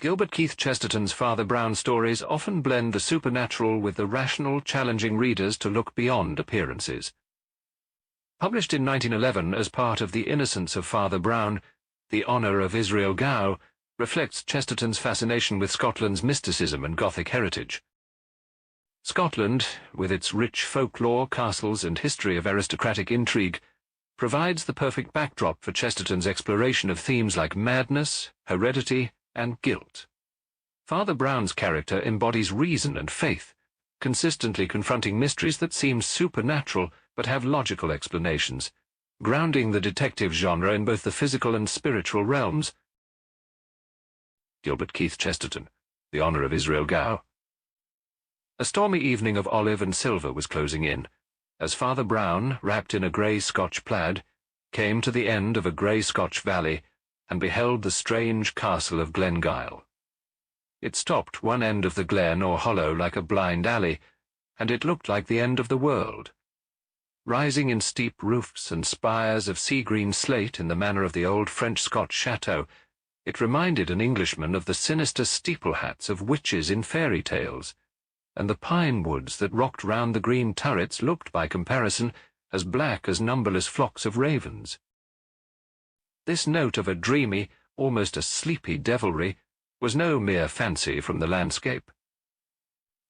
Gilbert Keith Chesterton's Father Brown stories often blend the supernatural with the rational, challenging readers to look beyond appearances. Published in 1911 as part of The Innocence of Father Brown, The Honour of Israel Gow reflects Chesterton's fascination with Scotland's mysticism and Gothic heritage. Scotland, with its rich folklore, castles, and history of aristocratic intrigue, provides the perfect backdrop for Chesterton's exploration of themes like madness, heredity, and guilt. Father Brown's character embodies reason and faith, consistently confronting mysteries that seem supernatural but have logical explanations, grounding the detective genre in both the physical and spiritual realms. Gilbert Keith Chesterton, The Honour of Israel Gow. A stormy evening of olive and silver was closing in, as Father Brown, wrapped in a grey Scotch plaid, came to the end of a grey Scotch valley and beheld the strange castle of Glengyle. It stopped one end of the glen or hollow like a blind alley, and it looked like the end of the world. Rising in steep roofs and spires of sea-green slate in the manner of the old French-Scotch chateau, it reminded an Englishman of the sinister steeple-hats of witches in fairy tales, and the pine woods that rocked round the green turrets looked, by comparison, as black as numberless flocks of ravens. This note of a dreamy, almost a sleepy devilry was no mere fancy from the landscape.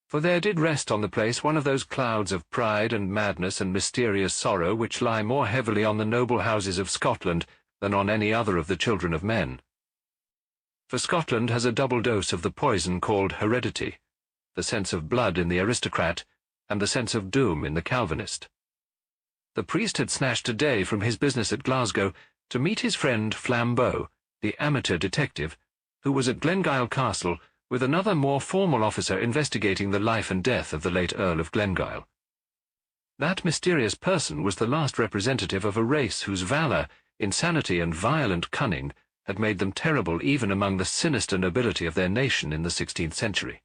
For there did rest on the place one of those clouds of pride and madness and mysterious sorrow which lie more heavily on the noble houses of Scotland than on any other of the children of men. For Scotland has a double dose of the poison called heredity, the sense of blood in the aristocrat, and the sense of doom in the Calvinist. The priest had snatched a day from his business at Glasgow to meet his friend Flambeau, the amateur detective, who was at Glengyle Castle with another more formal officer investigating the life and death of the late Earl of Glengyle. That mysterious person was the last representative of a race whose valour, insanity, and violent cunning had made them terrible even among the sinister nobility of their nation in the 16th century.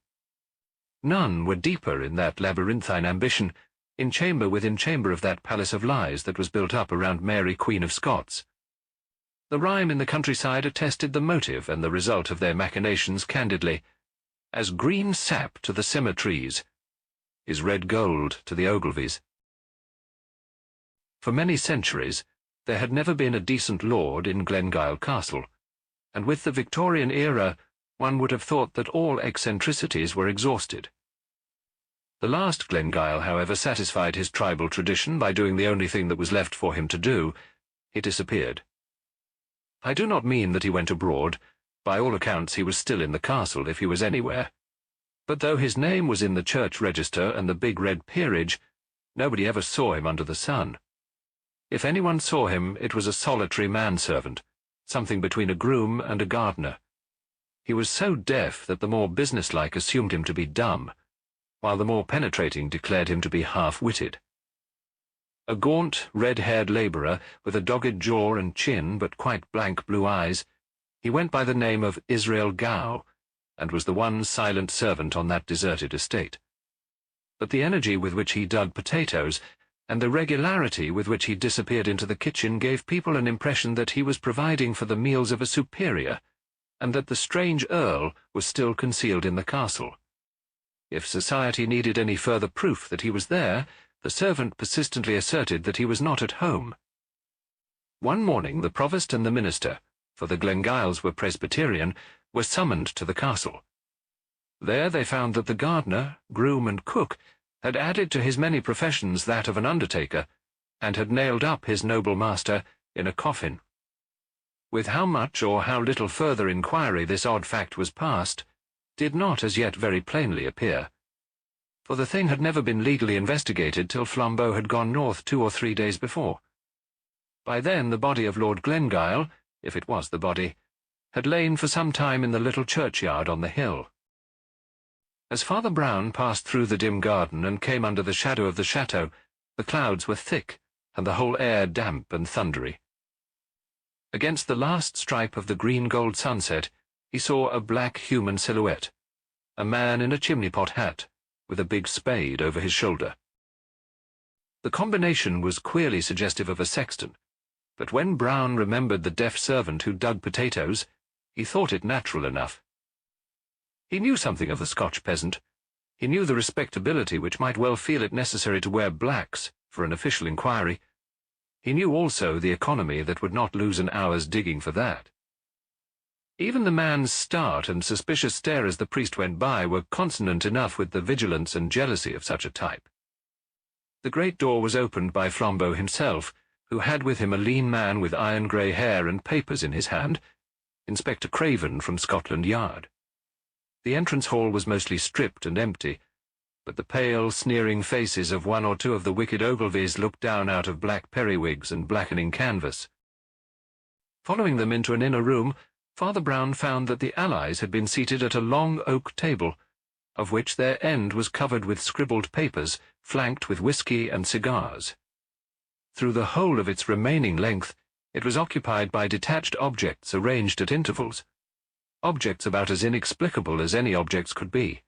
None were deeper in that labyrinthine ambition, in chamber within chamber of that palace of lies that was built up around Mary Queen of Scots. The rhyme in the countryside attested the motive and the result of their machinations candidly, as green sap to the simmer trees is red gold to the Ogilvies. For many centuries there had never been a decent lord in Glengyle Castle, and with the Victorian era one would have thought that all eccentricities were exhausted. The last Glengyle, however, satisfied his tribal tradition by doing the only thing that was left for him to do. He disappeared. I do not mean that he went abroad. By all accounts he was still in the castle, if he was anywhere. But though his name was in the church register and the big red peerage, nobody ever saw him under the sun. If anyone saw him, it was a solitary manservant, something between a groom and a gardener. He was so deaf that the more businesslike assumed him to be dumb, while the more penetrating declared him to be half-witted. A gaunt, red-haired labourer, with a dogged jaw and chin but quite blank blue eyes, he went by the name of Israel Gow, and was the one silent servant on that deserted estate. But the energy with which he dug potatoes, and the regularity with which he disappeared into the kitchen gave people an impression that he was providing for the meals of a superior, and that the strange earl was still concealed in the castle. If society needed any further proof that he was there, the servant persistently asserted that he was not at home. One morning the provost and the minister, for the Glengyles were Presbyterian, were summoned to the castle. There they found that the gardener, groom, and cook had added to his many professions that of an undertaker, and had nailed up his noble master in a coffin. With how much or how little further inquiry this odd fact was passed, did not as yet very plainly appear, for the thing had never been legally investigated till Flambeau had gone north 2 or 3 days before. By then the body of Lord Glengyle, if it was the body, had lain for some time in the little churchyard on the hill. As Father Brown passed through the dim garden and came under the shadow of the chateau, the clouds were thick, and the whole air damp and thundery. Against the last stripe of the green-gold sunset, he saw a black human silhouette, a man in a chimney-pot hat, with a big spade over his shoulder. The combination was queerly suggestive of a sexton, but when Brown remembered the deaf servant who dug potatoes, he thought it natural enough. He knew something of the Scotch peasant. He knew the respectability which might well feel it necessary to wear blacks for an official inquiry. He knew also the economy that would not lose an hour's digging for that. Even the man's start and suspicious stare as the priest went by were consonant enough with the vigilance and jealousy of such a type. The great door was opened by Flambeau himself, who had with him a lean man with iron-grey hair and papers in his hand, Inspector Craven from Scotland Yard. The entrance hall was mostly stripped and empty, but the pale, sneering faces of one or two of the wicked Ogilvies looked down out of black periwigs and blackening canvas. Following them into an inner room, Father Brown found that the allies had been seated at a long oak table, of which their end was covered with scribbled papers, flanked with whisky and cigars. Through the whole of its remaining length, it was occupied by detached objects arranged at intervals, objects about as inexplicable as any objects could be.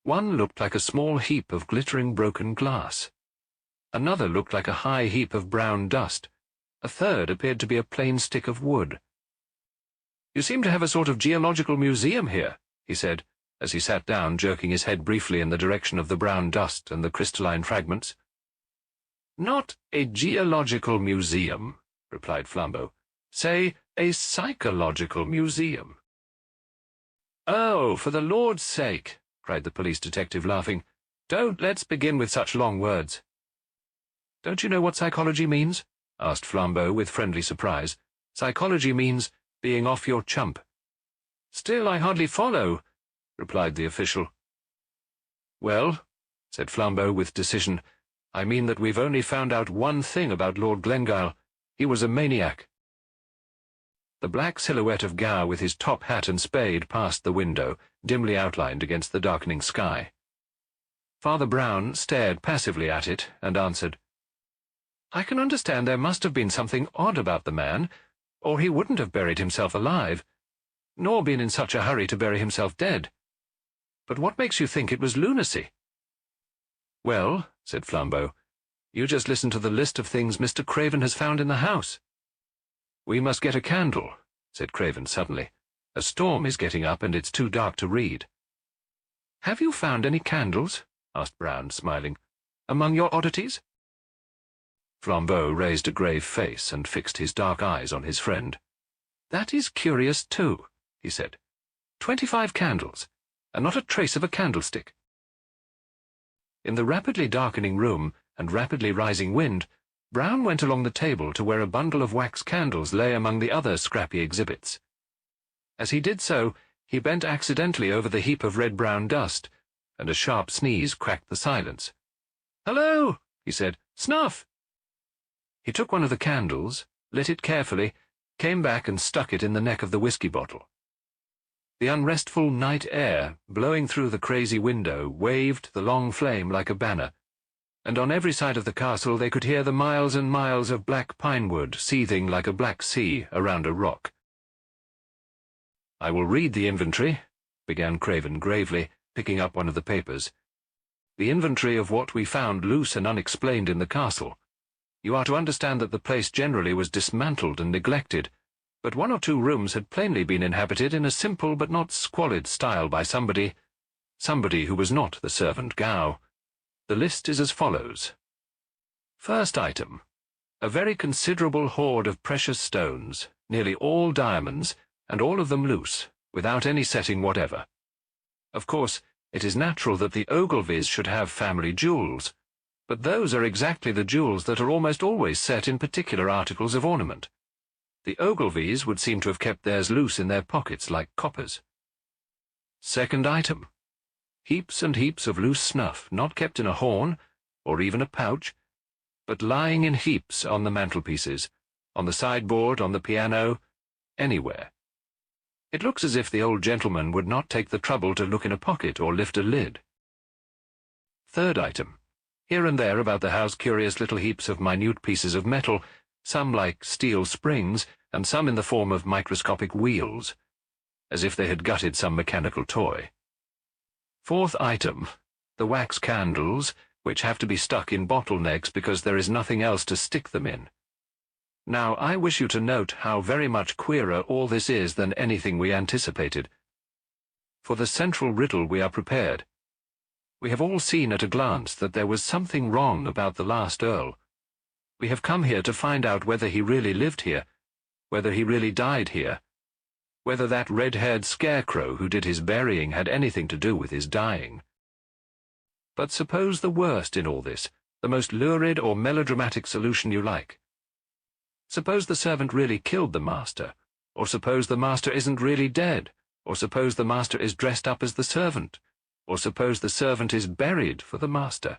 One looked like a small heap of glittering broken glass. Another looked like a high heap of brown dust. A third appeared to be a plain stick of wood. "You seem to have a sort of geological museum here," he said, as he sat down, jerking his head briefly in the direction of the brown dust and the crystalline fragments. "Not a geological museum," replied Flambeau. "Say, a psychological museum." "Oh, for the Lord's sake," cried the police detective, laughing. "Let's begin with such long words." "Don't you know what psychology means?" asked Flambeau with friendly surprise. "Psychology means being off your chump." "Still, I hardly follow," replied the official. "Well," said Flambeau with decision, "I mean that we've only found out one thing about Lord Glengyle. He was a maniac." The black silhouette of Gow with his top hat and spade passed the window, dimly outlined against the darkening sky. Father Brown stared passively at it and answered, "I can understand there must have been something odd about the man, or he wouldn't have buried himself alive, nor been in such a hurry to bury himself dead. But what makes you think it was lunacy?" "Well," said Flambeau, "you just listen to the list of things Mr. Craven has found in the house." "We must get a candle," said Craven suddenly. "A storm is getting up, and it's too dark to read." "Have you found any candles?" asked Brown, smiling. "Among your oddities?" Flambeau raised a grave face and fixed his dark eyes on his friend. "That is curious, too," he said. 25 candles, and not a trace of a candlestick." In the rapidly darkening room and rapidly rising wind, Brown went along the table to where a bundle of wax candles lay among the other scrappy exhibits. As he did so, he bent accidentally over the heap of red-brown dust, and a sharp sneeze cracked the silence. "Hello!" he said. "Snuff!" He took one of the candles, lit it carefully, came back and stuck it in the neck of the whisky bottle. The unrestful night air, blowing through the crazy window, waved the long flame like a banner, and on every side of the castle they could hear the miles and miles of black pine-wood seething like a black sea around a rock. "I will read the inventory," began Craven gravely, picking up one of the papers. "The inventory of what we found loose and unexplained in the castle. You are to understand that the place generally was dismantled and neglected, but one or two rooms had plainly been inhabited in a simple but not squalid style by somebody who was not the servant Gow. The list is as follows. First item, a very considerable hoard of precious stones, nearly all diamonds, and all of them loose, without any setting whatever. Of course, it is natural that the Ogilvies should have family jewels, but those are exactly the jewels that are almost always set in particular articles of ornament. The Ogilvies would seem to have kept theirs loose in their pockets like coppers. Second item, heaps and heaps of loose snuff, not kept in a horn, or even a pouch, but lying in heaps on the mantelpieces, on the sideboard, on the piano, anywhere. It looks as if the old gentleman would not take the trouble to look in a pocket or lift a lid. Third item, here and there about the house curious little heaps of minute pieces of metal, some like steel springs, and some in the form of microscopic wheels, as if they had gutted some mechanical toy. Fourth item, the wax candles, which have to be stuck in bottlenecks because there is nothing else to stick them in. Now, I wish you to note how very much queerer all this is than anything we anticipated. For the central riddle we are prepared. We have all seen at a glance that there was something wrong about the last Earl. We have come here to find out whether he really lived here, whether he really died here, whether that red-haired scarecrow who did his burying had anything to do with his dying. But suppose the worst in all this, the most lurid or melodramatic solution you like. Suppose the servant really killed the master, or suppose the master isn't really dead, or suppose the master is dressed up as the servant, or suppose the servant is buried for the master.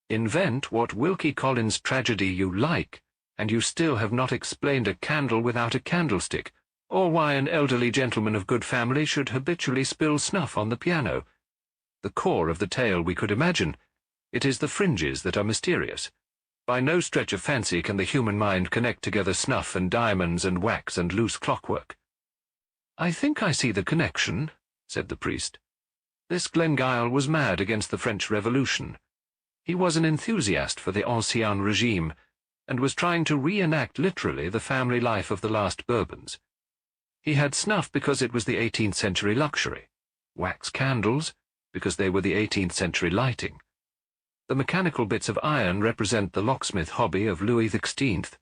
Invent what Wilkie Collins' tragedy you like, and you still have not explained a candle without a candlestick, or why an elderly gentleman of good family should habitually spill snuff on the piano. The core of the tale we could imagine. It is the fringes that are mysterious. By no stretch of fancy can the human mind connect together snuff and diamonds and wax and loose clockwork. "I think I see the connection," said the priest. "This Glengyle was mad against the French Revolution. He was an enthusiast for the Ancien Regime, and was trying to reenact literally the family life of the last Bourbons. He had snuff because it was the 18th century luxury, wax candles because they were the 18th century lighting. The mechanical bits of iron represent the locksmith hobby of Louis XVI.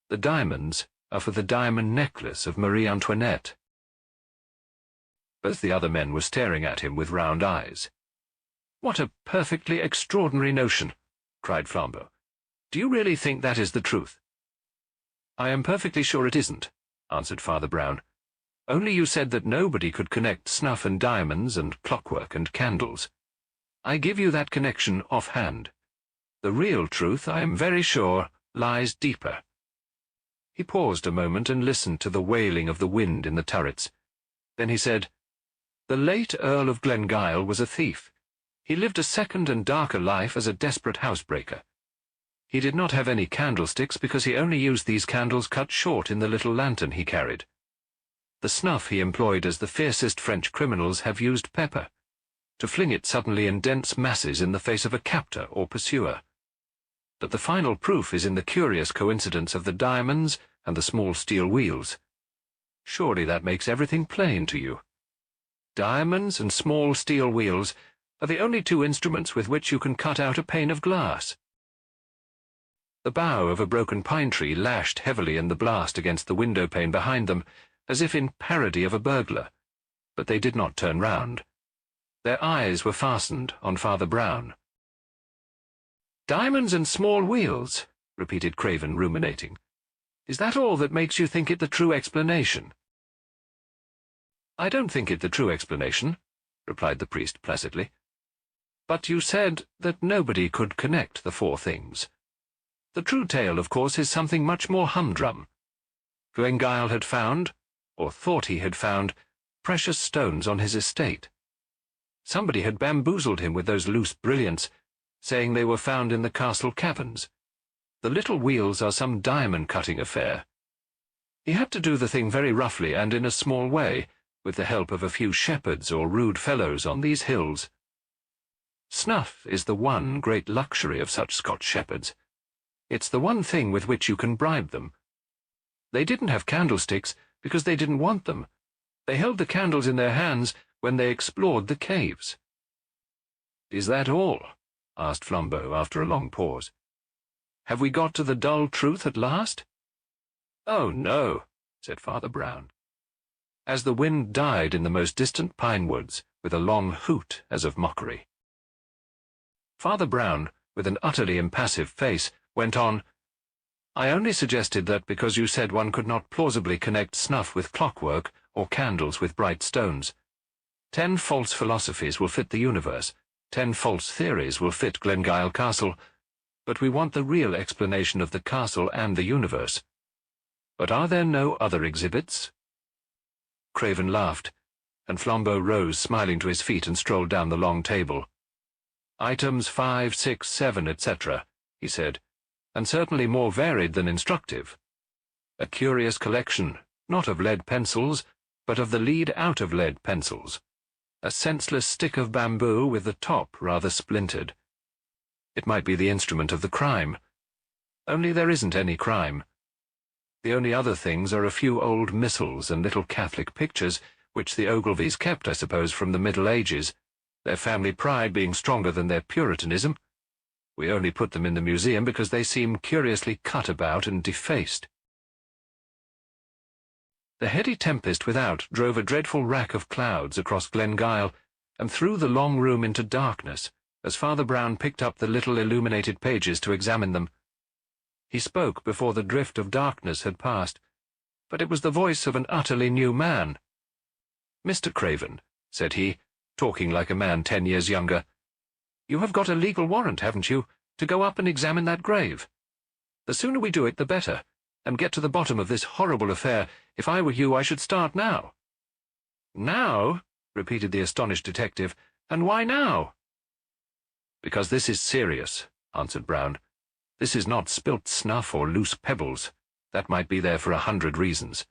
The diamonds are for the diamond necklace of Marie Antoinette." Both the other men were staring at him with round eyes. "What a perfectly extraordinary notion!" cried Flambeau. "Do you really think that is the truth?" "I am perfectly sure it isn't," answered Father Brown. "Only you said that nobody could connect snuff and diamonds and clockwork and candles. I give you that connection offhand. The real truth, I am very sure, lies deeper." He paused a moment and listened to the wailing of the wind in the turrets. Then he said, "The late Earl of Glengyle was a thief. He lived a second and darker life as a desperate housebreaker. He did not have any candlesticks because he only used these candles cut short in the little lantern he carried. The snuff he employed as the fiercest French criminals have used pepper, to fling it suddenly in dense masses in the face of a captor or pursuer. But the final proof is in the curious coincidence of the diamonds and the small steel wheels. Surely that makes everything plain to you. Diamonds and small steel wheels are the only two instruments with which you can cut out a pane of glass." The bough of a broken pine tree lashed heavily in the blast against the window pane behind them, as if in parody of a burglar, but they did not turn round. Their eyes were fastened on Father Brown. "Diamonds and small wheels," repeated Craven, ruminating. "Is that all that makes you think it the true explanation?" "I don't think it the true explanation," replied the priest placidly. "But you said that nobody could connect the four things. The true tale, of course, is something much more humdrum. Glengyle had found, or thought he had found, precious stones on his estate. Somebody had bamboozled him with those loose brilliants, saying they were found in the castle caverns. The little wheels are some diamond-cutting affair. He had to do the thing very roughly and in a small way, with the help of a few shepherds or rude fellows on these hills. Snuff is the one great luxury of such Scotch shepherds. It's the one thing with which you can bribe them. They didn't have candlesticks because they didn't want them. They held the candles in their hands when they explored the caves." "Is that all?" asked Flambeau after a long pause. "Have we got to the dull truth at last?" "Oh, no," said Father Brown. As the wind died in the most distant pine woods, with a long hoot as of mockery. Father Brown, with an utterly impassive face, went on, "I only suggested that because you said one could not plausibly connect snuff with clockwork or candles with bright stones. 10 false philosophies will fit the universe, 10 false theories will fit Glengyle Castle, but we want the real explanation of the castle and the universe. But are there no other exhibits?" Craven laughed, and Flambeau rose smiling to his feet and strolled down the long table. "Items 5, 6, 7, etc., he said, and certainly more varied than instructive. A curious collection, not of lead pencils, but of the lead out of lead pencils. A senseless stick of bamboo with the top rather splintered. It might be the instrument of the crime. Only there isn't any crime. The only other things are a few old missals and little Catholic pictures, which the Ogilvies kept, I suppose, from the Middle Ages, their family pride being stronger than their Puritanism. We only put them in the museum because they seem curiously cut about and defaced. The heady tempest without drove a dreadful rack of clouds across Glengyle and threw the long room into darkness as Father Brown picked up the little illuminated pages to examine them. He spoke before the drift of darkness had passed, but it was the voice of an utterly new man. "Mr. Craven," said he, talking like a man 10 years younger, "you have got a legal warrant, haven't you, to go up and examine that grave? The sooner we do it, the better, and get to the bottom of this horrible affair. If I were you, I should start now." "Now?" repeated the astonished detective. "And why now?" "Because this is serious," answered Brown. "This is not spilt snuff or loose pebbles. That might be there for 100 reasons.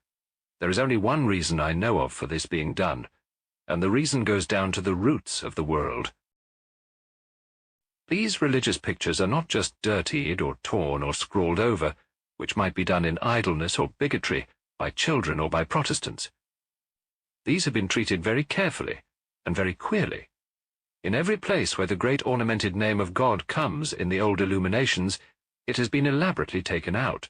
There is only one reason I know of for this being done, and the reason goes down to the roots of the world. These religious pictures are not just dirtied or torn or scrawled over, which might be done in idleness or bigotry, by children or by Protestants. These have been treated very carefully and very queerly. In every place where the great ornamented name of God comes in the old illuminations, it has been elaborately taken out.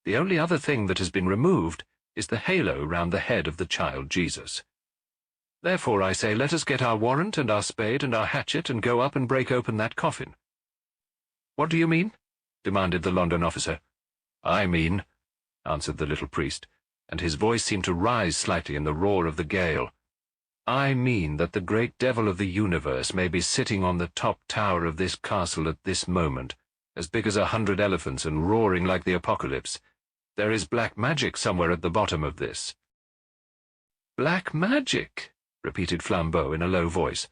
The only other thing that has been removed is the halo round the head of the child Jesus. Therefore, I say, let us get our warrant and our spade and our hatchet and go up and break open that coffin." "What do you mean?" demanded the London officer. "I mean," answered the little priest, and his voice seemed to rise slightly in the roar of the gale, "I mean that the great devil of the universe may be sitting on the top tower of this castle at this moment, as big as 100 elephants and roaring like the apocalypse. There is black magic somewhere at the bottom of this." "Black magic?" repeated Flambeau in a low voice,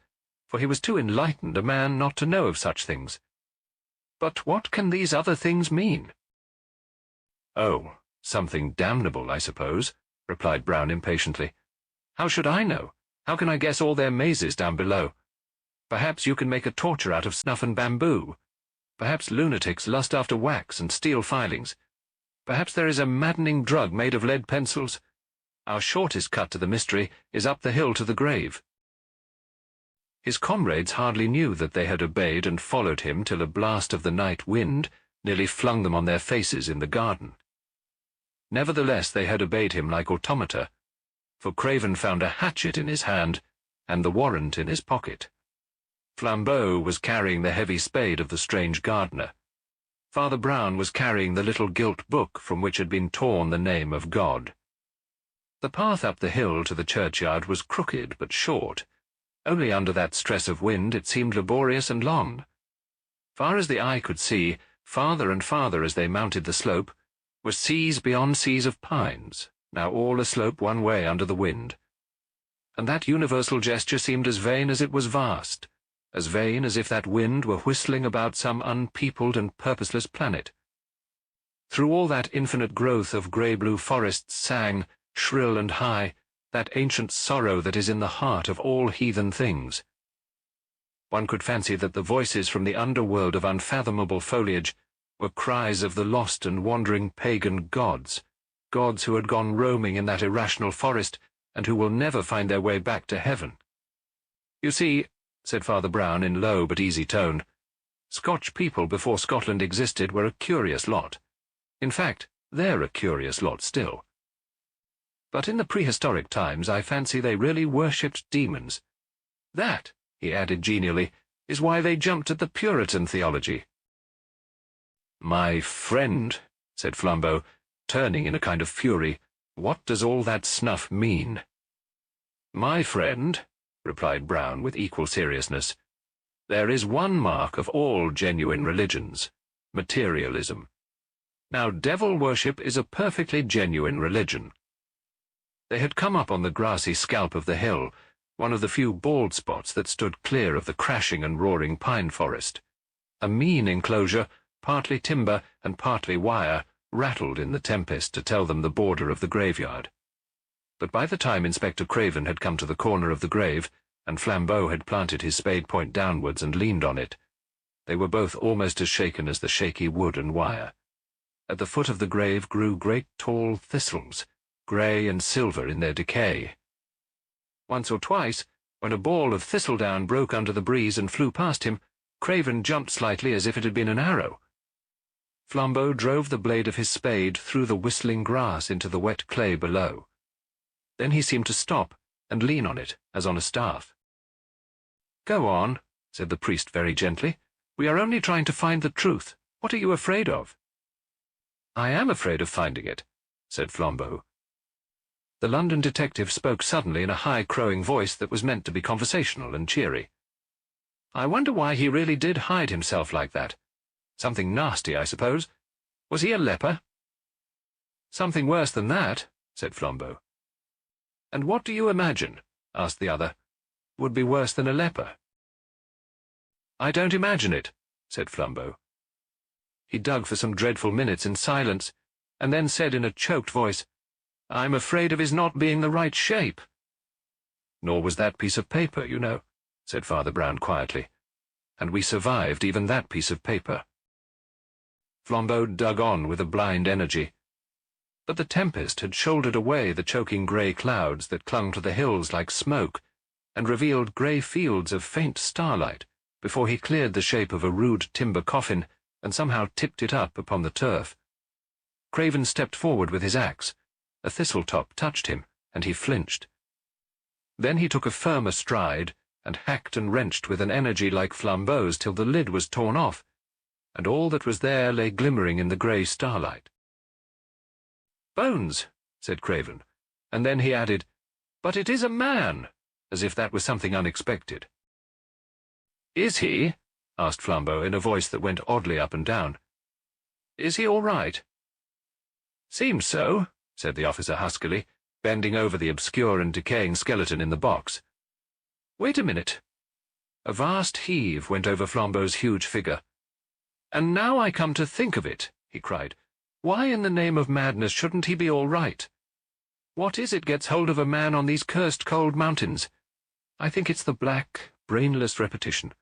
for he was too enlightened a man not to know of such things. "But what can these other things mean?" "Oh, something damnable, I suppose," replied Brown impatiently. "How should I know? How can I guess all their mazes down below? Perhaps you can make a torture out of snuff and bamboo. Perhaps lunatics lust after wax and steel filings. Perhaps there is a maddening drug made of lead pencils. Our shortest cut to the mystery is up the hill to the grave." His comrades hardly knew that they had obeyed and followed him till a blast of the night wind nearly flung them on their faces in the garden. Nevertheless, they had obeyed him like automata, for Craven found a hatchet in his hand and the warrant in his pocket. Flambeau was carrying the heavy spade of the strange gardener. Father Brown was carrying the little gilt book from which had been torn the name of God. The path up the hill to the churchyard was crooked but short. Only under that stress of wind it seemed laborious and long. Far as the eye could see, farther and farther as they mounted the slope, were seas beyond seas of pines, now all aslope one way under the wind. And that universal gesture seemed as vain as it was vast, as vain as if that wind were whistling about some unpeopled and purposeless planet. Through all that infinite growth of grey-blue forests sang, shrill and high, that ancient sorrow that is in the heart of all heathen things. One could fancy that the voices from the underworld of unfathomable foliage were cries of the lost and wandering pagan gods, gods who had gone roaming in that irrational forest and who will never find their way back to heaven. "You see," said Father Brown in low but easy tone, "Scotch people before Scotland existed were a curious lot. In fact, they're a curious lot still. But in the prehistoric times I fancy they really worshipped demons. That," he added genially, "is why they jumped at the Puritan theology." "My friend," said Flambeau, turning in a kind of fury, "what does all that snuff mean?" "My friend," replied Brown with equal seriousness, "there is one mark of all genuine religions, materialism. Now, devil worship is a perfectly genuine religion." They had come up on the grassy scalp of the hill, one of the few bald spots that stood clear of the crashing and roaring pine forest. A mean enclosure, partly timber and partly wire, rattled in the tempest to tell them the border of the graveyard. But by the time Inspector Craven had come to the corner of the grave, and Flambeau had planted his spade point downwards and leaned on it, they were both almost as shaken as the shaky wood and wire. At the foot of the grave grew great tall thistles, grey and silver in their decay. Once or twice, when a ball of thistledown broke under the breeze and flew past him, Craven jumped slightly as if it had been an arrow. Flambeau drove the blade of his spade through the whistling grass into the wet clay below. Then he seemed to stop and lean on it, as on a staff. "Go on," said the priest very gently. "We are only trying to find the truth. What are you afraid of?" "I am afraid of finding it," said Flambeau. The London detective spoke suddenly in a high crowing voice that was meant to be conversational and cheery. "I wonder why he really did hide himself like that. Something nasty, I suppose. Was he a leper?" "Something worse than that," said Flambeau. "And what do you imagine," asked the other, "would be worse than a leper?" "I don't imagine it," said Flambeau. He dug for some dreadful minutes in silence, and then said in a choked voice, "I'm afraid of his not being the right shape." "Nor was that piece of paper, you know," said Father Brown quietly, "and we survived even that piece of paper." Flambeau dug on with a blind energy. But the tempest had shouldered away the choking grey clouds that clung to the hills like smoke, and revealed grey fields of faint starlight before he cleared the shape of a rude timber coffin and somehow tipped it up upon the turf. Craven stepped forward with his axe. A thistle-top touched him, and he flinched. Then he took a firmer stride, and hacked and wrenched with an energy like Flambeau's till the lid was torn off, and all that was there lay glimmering in the grey starlight. "Bones," said Craven, and then he added, "But it is a man," as if that was something unexpected. "Is he?" asked Flambeau in a voice that went oddly up and down. "Is he all right?" "Seems so," said the officer huskily, bending over the obscure and decaying skeleton in the box. "Wait a minute." A vast heave went over Flambeau's huge figure. "And now I come to think of it," he cried, "why in the name of madness shouldn't he be all right? What is it gets hold of a man on these cursed cold mountains? I think it's the black, brainless repetition.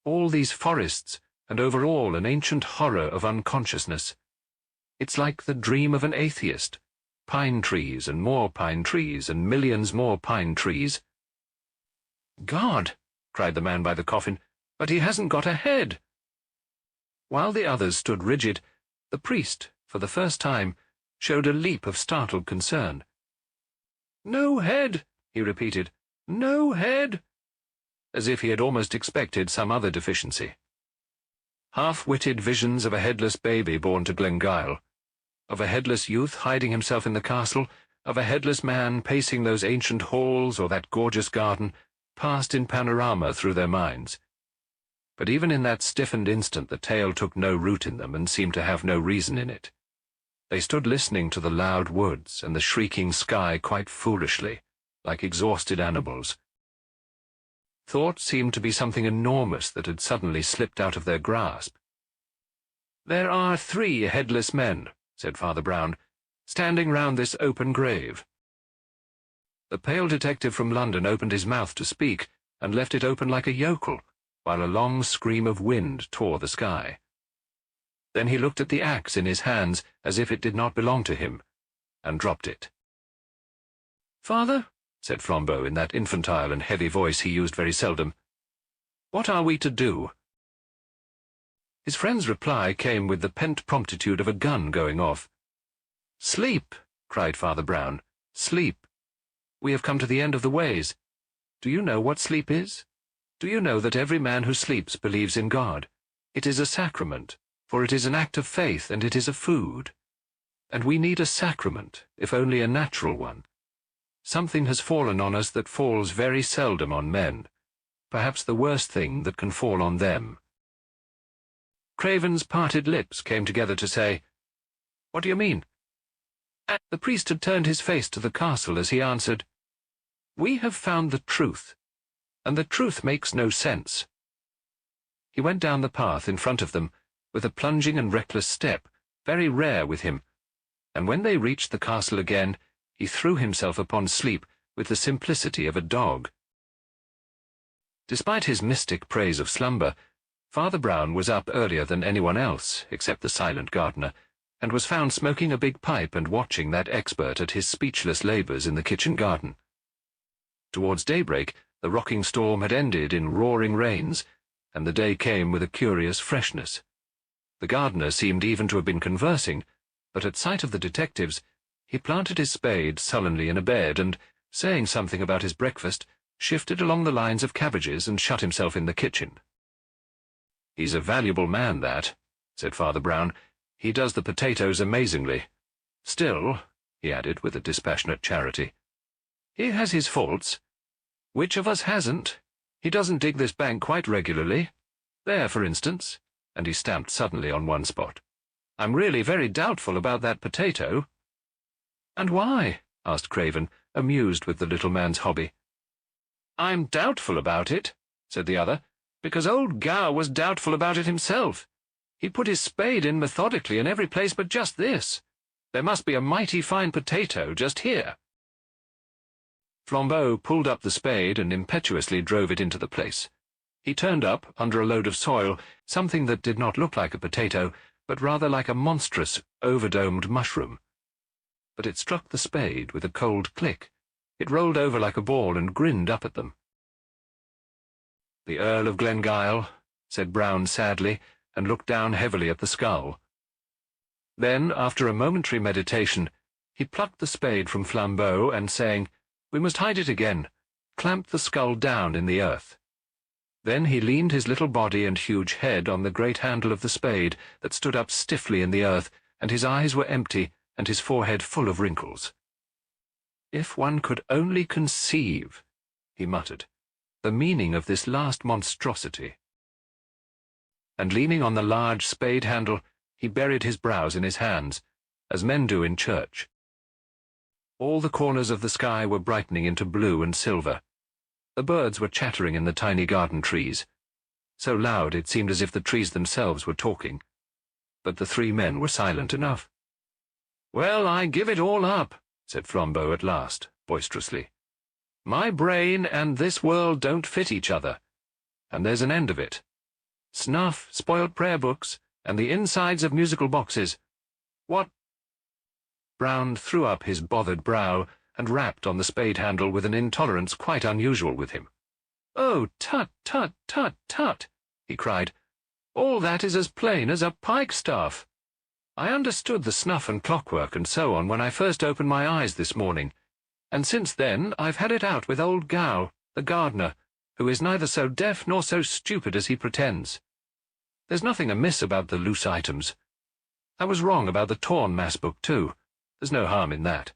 All these forests, and over all an ancient horror of unconsciousness. It's like the dream of an atheist. Pine trees and more pine trees and millions more pine trees." "God!" cried the man by the coffin, "but he hasn't got a head." While the others stood rigid, the priest, for the first time, showed a leap of startled concern. "No head," he repeated, "no head," as if he had almost expected some other deficiency. Half-witted visions of a headless baby born to Glengyle, of a headless youth hiding himself in the castle, of a headless man pacing those ancient halls or that gorgeous garden, passed in panorama through their minds. But even in that stiffened instant the tale took no root in them and seemed to have no reason in it. They stood listening to the loud woods and the shrieking sky quite foolishly, like exhausted animals. Thought seemed to be something enormous that had suddenly slipped out of their grasp. "There are 3 headless men," said Father Brown, "standing round this open grave." The pale detective from London opened his mouth to speak, and left it open like a yokel, while a long scream of wind tore the sky. Then he looked at the axe in his hands as if it did not belong to him, and dropped it. "Father," said Flambeau in that infantile and heavy voice he used very seldom, "what are we to do?" His friend's reply came with the pent promptitude of a gun going off. "Sleep," cried Father Brown, "sleep. We have come to the end of the ways. Do you know what sleep is? Do you know that every man who sleeps believes in God? It is a sacrament, for it is an act of faith, and it is a food. And we need a sacrament, if only a natural one. Something has fallen on us that falls very seldom on men, perhaps the worst thing that can fall on them." Craven's parted lips came together to say, "What do you mean?" And the priest had turned his face to the castle as he answered, "We have found the truth, and the truth makes no sense." He went down the path in front of them, with a plunging and reckless step, very rare with him, and when they reached the castle again, he threw himself upon sleep with the simplicity of a dog. Despite his mystic praise of slumber, Father Brown was up earlier than anyone else, except the silent gardener, and was found smoking a big pipe and watching that expert at his speechless labours in the kitchen garden. Towards daybreak, the rocking storm had ended in roaring rains, and the day came with a curious freshness. The gardener seemed even to have been conversing, but at sight of the detectives, he planted his spade sullenly in a bed and, saying something about his breakfast, shifted along the lines of cabbages and shut himself in the kitchen. "He's a valuable man, that," said Father Brown. "He does the potatoes amazingly. Still," he added with a dispassionate charity, "he has his faults. Which of us hasn't? He doesn't dig this bank quite regularly. There, for instance," and he stamped suddenly on one spot. "I'm really very doubtful about that potato." "And why?" asked Craven, amused with the little man's hobby. "I'm doubtful about it," said the other, "because old Gow was doubtful about it himself. He put his spade in methodically in every place but just this. There must be a mighty fine potato just here." Flambeau pulled up the spade and impetuously drove it into the place. He turned up, under a load of soil, something that did not look like a potato, but rather like a monstrous, overdomed mushroom. But it struck the spade with a cold click. It rolled over like a ball and grinned up at them. "The Earl of Glengyle," said Brown sadly, and looked down heavily at the skull. Then, after a momentary meditation, he plucked the spade from Flambeau and, saying, "We must hide it again," clamped the skull down in the earth. Then he leaned his little body and huge head on the great handle of the spade that stood up stiffly in the earth, and his eyes were empty and his forehead full of wrinkles. "If one could only conceive," he muttered, "the meaning of this last monstrosity." And leaning on the large spade handle, he buried his brows in his hands, as men do in church. All the corners of the sky were brightening into blue and silver. The birds were chattering in the tiny garden trees. So loud it seemed as if the trees themselves were talking. But the three men were silent enough. "Well, I give it all up," said Flambeau at last, boisterously. "My brain and this world don't fit each other, and there's an end of it. Snuff, spoiled prayer books, and the insides of musical boxes. What—" Brown threw up his bothered brow and rapped on the spade handle with an intolerance quite unusual with him. "Oh, tut, tut, tut, tut!" he cried. "All that is as plain as a pikestaff. I understood the snuff and clockwork and so on when I first opened my eyes this morning, and since then I've had it out with old Gow, the gardener, who is neither so deaf nor so stupid as he pretends. There's nothing amiss about the loose items. I was wrong about the torn mass book, too. There's no harm in that.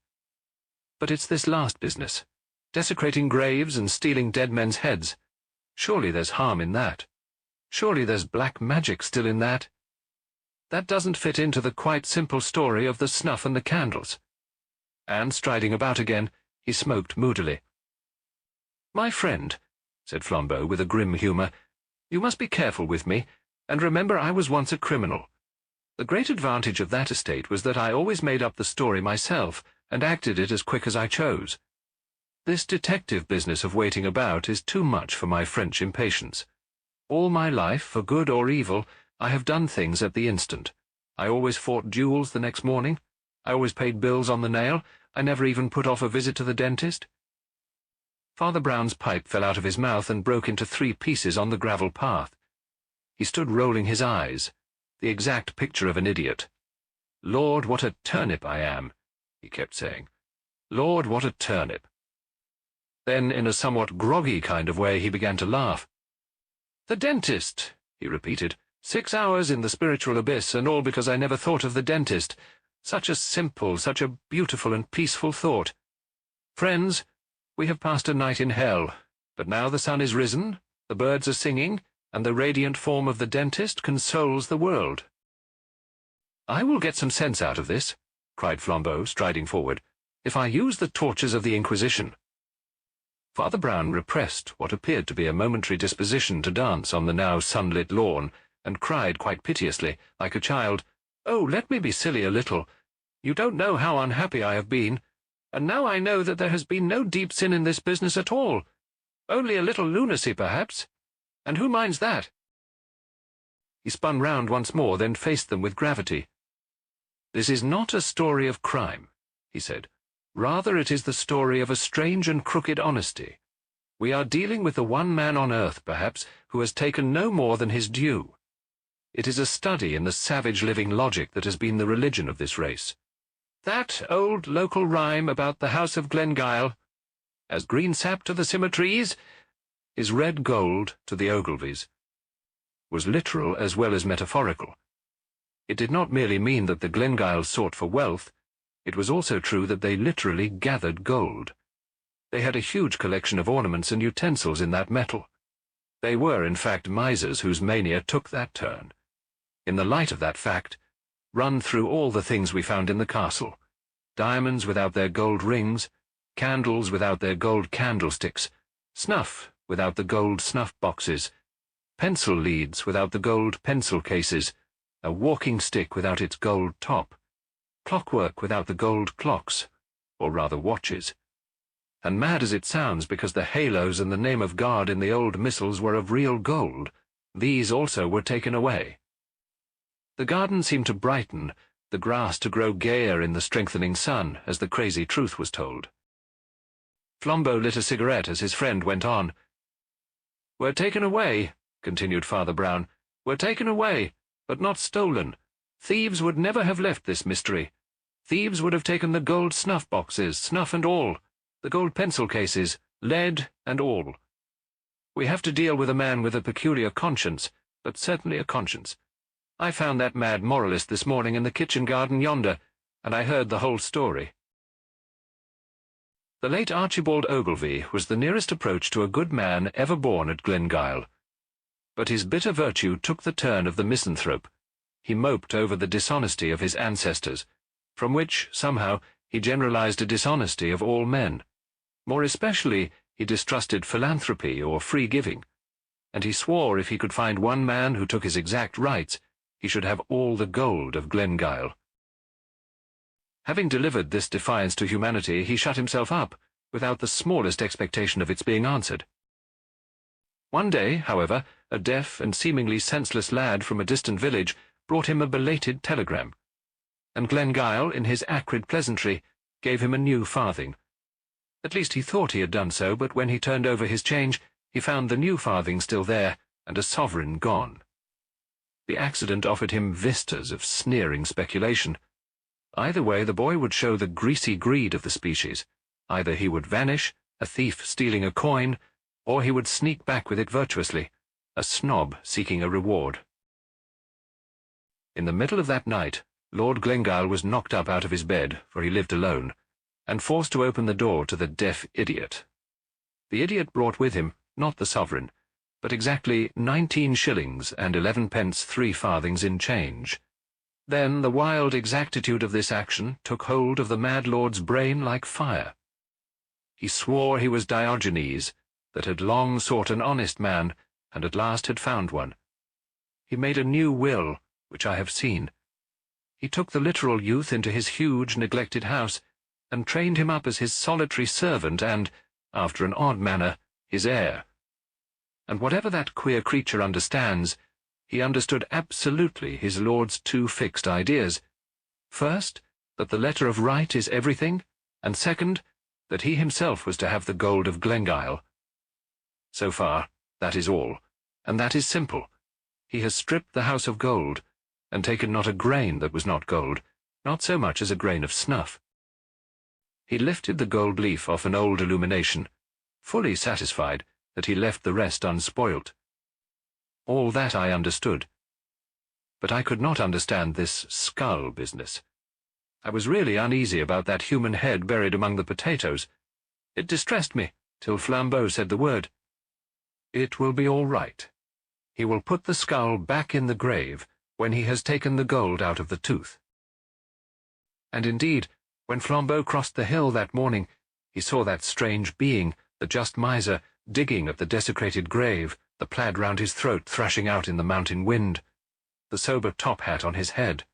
But it's this last business, desecrating graves and stealing dead men's heads. Surely there's harm in that. Surely there's black magic still in that. That doesn't fit into the quite simple story of the snuff and the candles." And, striding about again, he smoked moodily. "My friend," said Flambeau with a grim humour, "you must be careful with me, and remember I was once a criminal. The great advantage of that estate was that I always made up the story myself, and acted it as quick as I chose. This detective business of waiting about is too much for my French impatience. All my life, for good or evil, I have done things at the instant. I always fought duels the next morning. I always paid bills on the nail. I never even put off a visit to the dentist." Father Brown's pipe fell out of his mouth and broke into 3 pieces on the gravel path. He stood rolling his eyes, the exact picture of an idiot. "Lord, what a turnip I am," he kept saying. "Lord, what a turnip." Then, in a somewhat groggy kind of way, he began to laugh. "The dentist," he repeated. 6 hours in the spiritual abyss, and all because I never thought of the dentist. Such a simple, such a beautiful and peaceful thought. Friends, we have passed a night in hell, but now the sun is risen, the birds are singing, and the radiant form of the dentist consoles the world." "I will get some sense out of this," cried Flambeau, striding forward, "if I use the tortures of the Inquisition." Father Brown repressed what appeared to be a momentary disposition to dance on the now sunlit lawn, and cried quite piteously, like a child, "Oh, let me be silly a little. You don't know how unhappy I have been, and now I know that there has been no deep sin in this business at all. Only a little lunacy, perhaps. And who minds that?" He spun round once more, then faced them with gravity. "This is not a story of crime," he said. "Rather it is the story of a strange and crooked honesty. We are dealing with the one man on earth, perhaps, who has taken no more than his due. It is a study in the savage living logic that has been the religion of this race. That old local rhyme about the house of Glengyle, as green sap to the simmer trees, is red gold to the Ogilvies, was literal as well as metaphorical. It did not merely mean that the Glengyles sought for wealth, it was also true that they literally gathered gold. They had a huge collection of ornaments and utensils in that metal. They were, in fact, misers whose mania took that turn. In the light of that fact, run through all the things we found in the castle: diamonds without their gold rings, candles without their gold candlesticks, snuff without the gold snuff boxes, pencil leads without the gold pencil cases, a walking stick without its gold top, clockwork without the gold clocks, or rather watches. And mad as it sounds, because the halos and the name of God in the old missals were of real gold, these also were taken away. The garden seemed to brighten, the grass to grow gayer in the strengthening sun, as the crazy truth was told. Flambeau lit a cigarette as his friend went on. "We're taken away," continued Father Brown. "We're taken away, but not stolen. Thieves would never have left this mystery. Thieves would have taken the gold snuff boxes, snuff and all, the gold pencil cases, lead and all. We have to deal with a man with a peculiar conscience, but certainly a conscience. I found that mad moralist this morning in the kitchen garden yonder, and I heard the whole story." The late Archibald Ogilvy was the nearest approach to a good man ever born at Glengyle. But his bitter virtue took the turn of the misanthrope. He moped over the dishonesty of his ancestors, from which, somehow, he generalized a dishonesty of all men. More especially, he distrusted philanthropy or free giving, and he swore if he could find one man who took his exact rights, he should have all the gold of Glengyle. Having delivered this defiance to humanity, he shut himself up, without the smallest expectation of its being answered. One day, however, a deaf and seemingly senseless lad from a distant village brought him a belated telegram, and Glengyle, in his acrid pleasantry, gave him a new farthing. At least he thought he had done so, but when he turned over his change, he found the new farthing still there, and a sovereign gone. The accident offered him vistas of sneering speculation. Either way, the boy would show the greasy greed of the species. Either he would vanish, a thief stealing a coin, or he would sneak back with it virtuously, a snob seeking a reward. In the middle of that night, Lord Glengyle was knocked up out of his bed, for he lived alone, and forced to open the door to the deaf idiot. The idiot brought with him, not the sovereign, but exactly 19 shillings and 11 pence 3 farthings in change. Then the wild exactitude of this action took hold of the mad lord's brain like fire. He swore he was Diogenes, that had long sought an honest man, and at last had found one. He made a new will, which I have seen. He took the literal youth into his huge, neglected house, and trained him up as his solitary servant and, after an odd manner, his heir. And whatever that queer creature understands, he understood absolutely his lord's 2 fixed ideas. First, that the letter of right is everything, and second, that he himself was to have the gold of Glengyle. So far, that is all, and that is simple. He has stripped the house of gold, and taken not a grain that was not gold, not so much as a grain of snuff. He lifted the gold leaf off an old illumination, fully satisfied that he left the rest unspoilt. All that I understood. But I could not understand this skull business. I was really uneasy about that human head buried among the potatoes. It distressed me, till Flambeau said the word. "It will be all right. He will put the skull back in the grave when he has taken the gold out of the tooth." And indeed, when Flambeau crossed the hill that morning, he saw that strange being, the just miser, digging at the desecrated grave, the plaid round his throat thrashing out in the mountain wind, the sober top hat on his head.